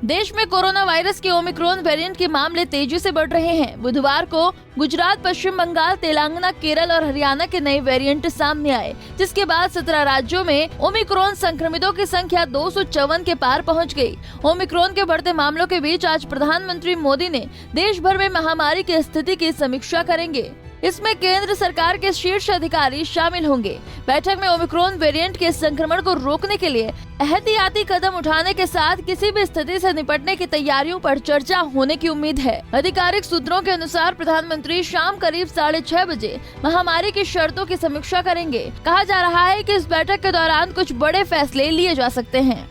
देश में corona virus के ओमिक्रॉन वेरिएंट के मामले तेजी से बढ़ रहे हैं। बुधवार को गुजरात, पश्चिम बंगाल, तेलंगाना, केरल और हरियाणा के नए वेरिएंट सामने आए, जिसके बाद 17 राज्यों में ओमिक्रॉन संक्रमितों की संख्या 254 के पार पहुंच गई। ओमिक्रॉन के बढ़ते मामलों के बीच आज प्रधानमंत्री मोदी ने देश भर में महामारी की स्थिति की समीक्षा करेंगे। इसमें केंद्र सरकार के शीर्ष अधिकारी शामिल होंगे। बैठक में ओमिक्रॉन वेरिएंट के संक्रमण को रोकने के लिए एहतियाती कदम उठाने के साथ किसी भी स्थिति से निपटने की तैयारियों पर चर्चा होने की उम्मीद है। आधिकारिक सूत्रों के अनुसार प्रधानमंत्री शाम करीब 6:30 बजे महामारी की शर्तों की समीक्षा करेंगे। कहा जा रहा है कि इस बैठक के दौरान कुछ बड़े फैसले लिए जा सकते हैं।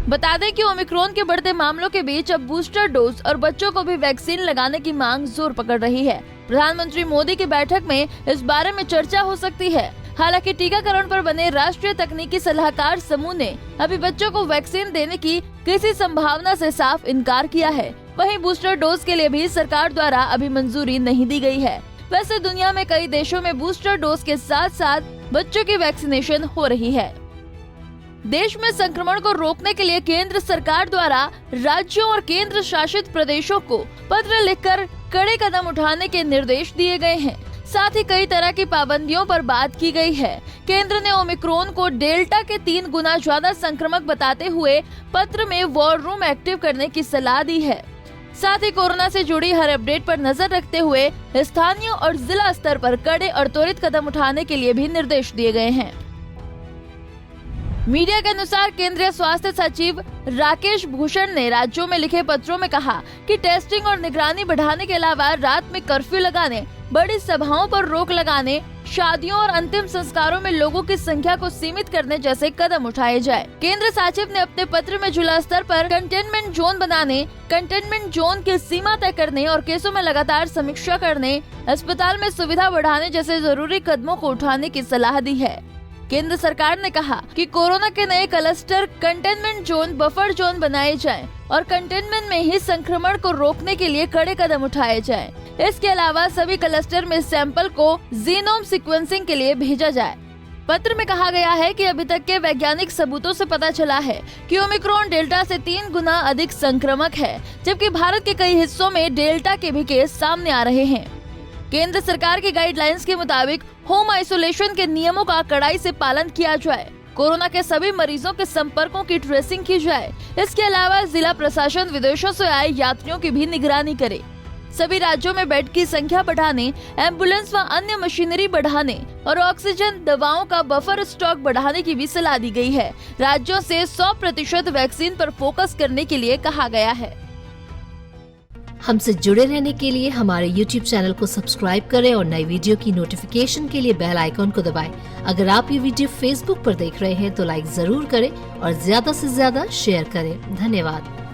बता दें कि ओमिक्रॉन के बढ़ते मामलों के बीच अब बूस्टर डोज और बच्चों को भी वैक्सीन लगाने की मांग जोर पकड़ रही है। प्रधानमंत्री मोदी की बैठक में इस बारे में चर्चा हो सकती है। हालांकि टीकाकरण पर बने राष्ट्रीय तकनीकी सलाहकार समूह ने अभी बच्चों को वैक्सीन देने की किसी संभावना से साफ इनकार किया है। वहीं बूस्टर डोज के लिए भी सरकार द्वारा अभी मंजूरी नहीं दी गई है। वैसे दुनिया में कई देशों में बूस्टर डोज के साथ साथ बच्चों की वैक्सीनेशन हो रही है। देश में संक्रमण को रोकने के लिए केंद्र सरकार द्वारा राज्यों और केंद्र शासित प्रदेशों को पत्र लिखकर कड़े कदम उठाने के निर्देश दिए गए हैं। साथ ही कई तरह की पाबंदियों पर बात की गई है। केंद्र ने ओमिक्रॉन को डेल्टा के 3 गुना ज्यादा संक्रामक बताते हुए पत्र में वॉर रूम एक्टिव करने की सलाह दी है। साथ ही कोरोना से जुड़ी हर अपडेट पर नजर रखते हुए स्थानीय और जिला स्तर पर कड़े और त्वरित कदम उठाने के लिए भी निर्देश दिए गए हैं। मीडिया के अनुसार केंद्रीय स्वास्थ्य सचिव राकेश भूषण ने राज्यों में लिखे पत्रों में कहा कि टेस्टिंग और निगरानी बढ़ाने के अलावा रात में कर्फ्यू लगाने, बड़ी सभाओं पर रोक लगाने, शादियों और अंतिम संस्कारों में लोगों की संख्या को सीमित करने जैसे कदम उठाए जाए। केंद्र सचिव ने अपने पत्र में जिला स्तर पर कंटेनमेंट जोन बनाने, कंटेनमेंट जोन की सीमा तय करने और केसों में लगातार समीक्षा करने, अस्पताल में सुविधा बढ़ाने जैसे जरूरी कदमों को उठाने की सलाह दी है। केंद्र सरकार ने कहा कि कोरोना के नए cluster, containment zone, buffer zone बनाए जाएं और कंटेनमेंट में ही संक्रमण को रोकने के लिए कड़े कदम उठाए जाएं। इसके अलावा सभी क्लस्टर में सैंपल को जीनोम सीक्वेंसिंग के लिए भेजा जाए। पत्र में कहा गया है कि अभी तक के वैज्ञानिक सबूतों से पता चला है कि ओमिक्रॉन डेल्टा से 3 गुना अधिक संक्रामक है, जबकि भारत के कई हिस्सों में डेल्टा के भी केस सामने आ रहे हैं। केंद्र सरकार की गाइडलाइंस के मुताबिक होम आइसोलेशन के नियमों का कड़ाई से पालन किया जाए। कोरोना के सभी मरीजों के संपर्कों की ट्रेसिंग की जाए। इसके अलावा जिला प्रशासन विदेशों से आए यात्रियों की भी निगरानी करे। सभी राज्यों में बेड की संख्या बढ़ाने, एम्बुलेंस व अन्य मशीनरी बढ़ाने और ऑक्सीजन, दवाओं का बफर स्टॉक बढ़ाने की भी सलाह दी गई है। राज्यों से 100% वैक्सीन पर फोकस करने के लिए कहा गया है। हमसे जुड़े रहने के लिए हमारे YouTube चैनल को सब्सक्राइब करें और नई वीडियो की नोटिफिकेशन के लिए बेल आइकॉन को दबाएं। अगर आप ये वीडियो Facebook पर देख रहे हैं तो लाइक जरूर करें और ज्यादा से ज्यादा शेयर करें। धन्यवाद।